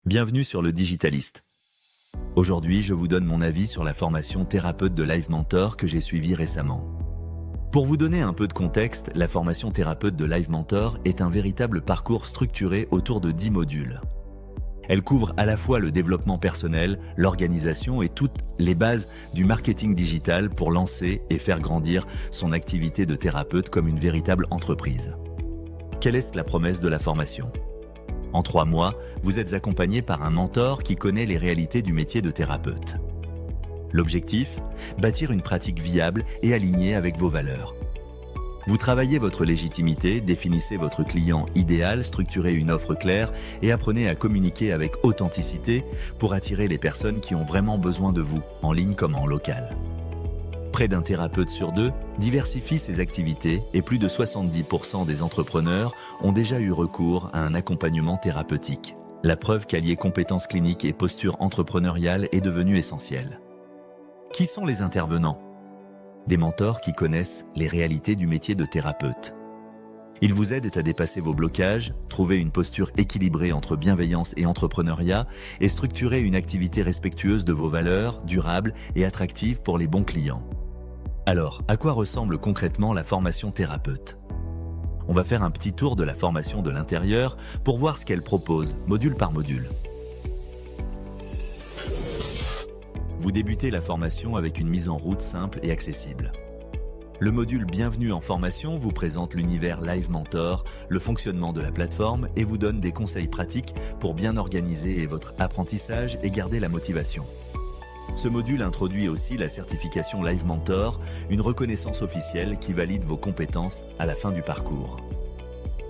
Bienvenue sur le Digitaliste. Aujourd'hui, je vous donne mon avis sur la formation thérapeute de Live Mentor que j'ai suivie récemment. Pour vous donner un peu de contexte, la formation thérapeute de Live Mentor est un véritable parcours structuré autour de 10 modules. Elle couvre à la fois le développement personnel, l'organisation et toutes les bases du marketing digital pour lancer et faire grandir son activité de thérapeute comme une véritable entreprise. Quelle est la promesse de la formation ? En 3 mois, vous êtes accompagné par un mentor qui connaît les réalités du métier de thérapeute. L'objectif ? Bâtir une pratique viable et alignée avec vos valeurs. Vous travaillez votre légitimité, définissez votre client idéal, structurez une offre claire et apprenez à communiquer avec authenticité pour attirer les personnes qui ont vraiment besoin de vous, en ligne comme en local. Près d'un thérapeute sur 2 diversifie ses activités et plus de 70% des entrepreneurs ont déjà eu recours à un accompagnement thérapeutique. La preuve qu'allier compétences cliniques et posture entrepreneuriale est devenue essentielle. Qui sont les intervenants ? Des mentors qui connaissent les réalités du métier de thérapeute. Ils vous aident à dépasser vos blocages, trouver une posture équilibrée entre bienveillance et entrepreneuriat et structurer une activité respectueuse de vos valeurs, durable et attractive pour les bons clients. Alors, à quoi ressemble concrètement la formation thérapeute ? On va faire un petit tour de la formation de l'intérieur pour voir ce qu'elle propose, module par module. Vous débutez la formation avec une mise en route simple et accessible. Le module Bienvenue en formation vous présente l'univers Live Mentor, le fonctionnement de la plateforme et vous donne des conseils pratiques pour bien organiser votre apprentissage et garder la motivation. Ce module introduit aussi la certification Live Mentor, une reconnaissance officielle qui valide vos compétences à la fin du parcours.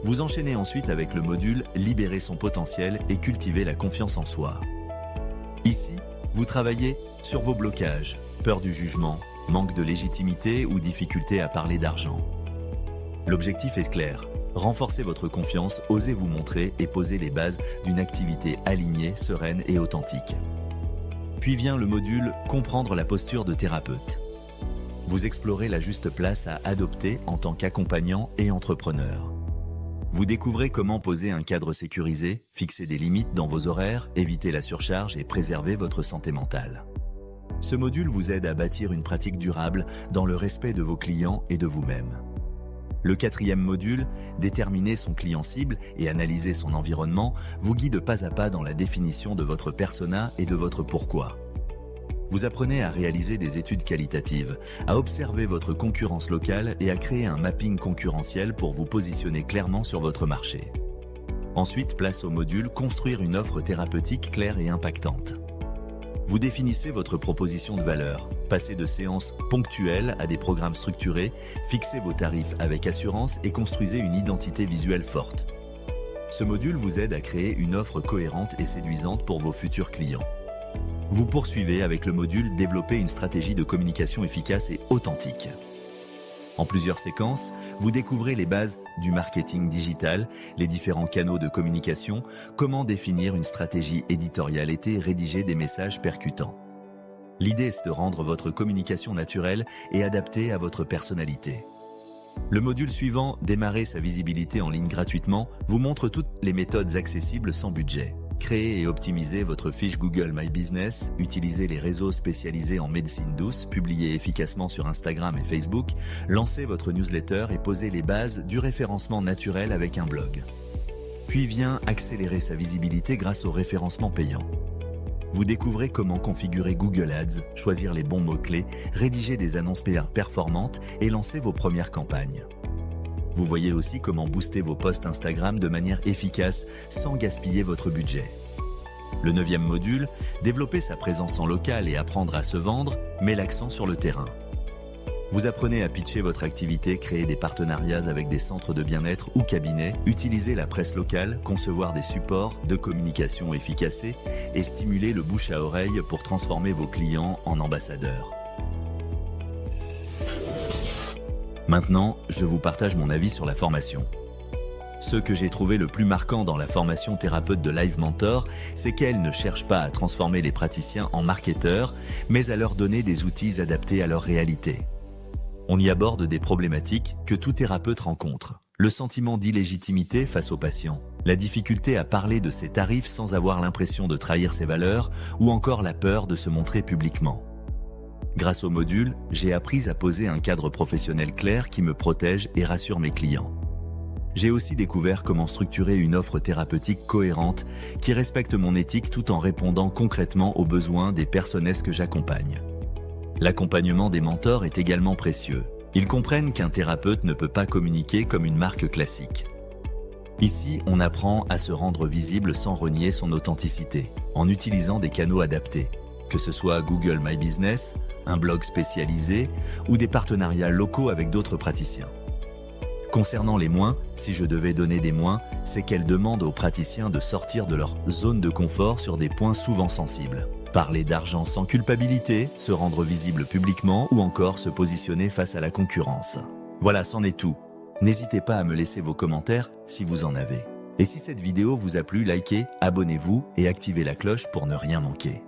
Vous enchaînez ensuite avec le module Libérer son potentiel et cultiver la confiance en soi. Ici, vous travaillez sur vos blocages, peur du jugement, manque de légitimité ou difficulté à parler d'argent. L'objectif est clair, renforcez votre confiance, osez vous montrer et posez les bases d'une activité alignée, sereine et authentique. Puis vient le module Comprendre la posture de thérapeute. Vous explorez la juste place à adopter en tant qu'accompagnant et entrepreneur. Vous découvrez comment poser un cadre sécurisé, fixer des limites dans vos horaires, éviter la surcharge et préserver votre santé mentale. Ce module vous aide à bâtir une pratique durable dans le respect de vos clients et de vous-même. Le 4e module, déterminer son client cible et analyser son environnement, vous guide pas à pas dans la définition de votre persona et de votre pourquoi. Vous apprenez à réaliser des études qualitatives, à observer votre concurrence locale et à créer un mapping concurrentiel pour vous positionner clairement sur votre marché. Ensuite, place au module Construire une offre thérapeutique claire et impactante. Vous définissez votre proposition de valeur, passez de séances ponctuelles à des programmes structurés, fixez vos tarifs avec assurance et construisez une identité visuelle forte. Ce module vous aide à créer une offre cohérente et séduisante pour vos futurs clients. Vous poursuivez avec le module Développer une stratégie de communication efficace et authentique. En plusieurs séquences, vous découvrez les bases du marketing digital, les différents canaux de communication, comment définir une stratégie éditoriale et rédiger des messages percutants. L'idée est de rendre votre communication naturelle et adaptée à votre personnalité. Le module suivant, Démarrer sa visibilité en ligne gratuitement, vous montre toutes les méthodes accessibles sans budget. Créez et optimisez votre fiche Google My Business, utilisez les réseaux spécialisés en médecine douce, publiez efficacement sur Instagram et Facebook, lancez votre newsletter et posez les bases du référencement naturel avec un blog. Puis vient accélérer sa visibilité grâce au référencement payant. Vous découvrez comment configurer Google Ads, choisir les bons mots-clés, rédiger des annonces PR performantes et lancer vos premières campagnes. Vous voyez aussi comment booster vos posts Instagram de manière efficace sans gaspiller votre budget. Le 9e module, développer sa présence en local et apprendre à se vendre, met l'accent sur le terrain. Vous apprenez à pitcher votre activité, créer des partenariats avec des centres de bien-être ou cabinets, utiliser la presse locale, concevoir des supports de communication efficaces et stimuler le bouche à oreille pour transformer vos clients en ambassadeurs. Maintenant, je vous partage mon avis sur la formation. Ce que j'ai trouvé le plus marquant dans la formation thérapeute de Live Mentor, c'est qu'elle ne cherche pas à transformer les praticiens en marketeurs, mais à leur donner des outils adaptés à leur réalité. On y aborde des problématiques que tout thérapeute rencontre. Le sentiment d'illégitimité face aux patients, la difficulté à parler de ses tarifs sans avoir l'impression de trahir ses valeurs ou encore la peur de se montrer publiquement. Grâce au module, j'ai appris à poser un cadre professionnel clair qui me protège et rassure mes clients. J'ai aussi découvert comment structurer une offre thérapeutique cohérente qui respecte mon éthique tout en répondant concrètement aux besoins des personnes que j'accompagne. L'accompagnement des mentors est également précieux. Ils comprennent qu'un thérapeute ne peut pas communiquer comme une marque classique. Ici, on apprend à se rendre visible sans renier son authenticité, en utilisant des canaux adaptés, que ce soit Google My Business, un blog spécialisé ou des partenariats locaux avec d'autres praticiens. Concernant les moins, si je devais donner des moins, c'est qu'elles demandent aux praticiens de sortir de leur zone de confort sur des points souvent sensibles. Parler d'argent sans culpabilité, se rendre visible publiquement ou encore se positionner face à la concurrence. Voilà, c'en est tout. N'hésitez pas à me laisser vos commentaires si vous en avez. Et si cette vidéo vous a plu, likez, abonnez-vous et activez la cloche pour ne rien manquer.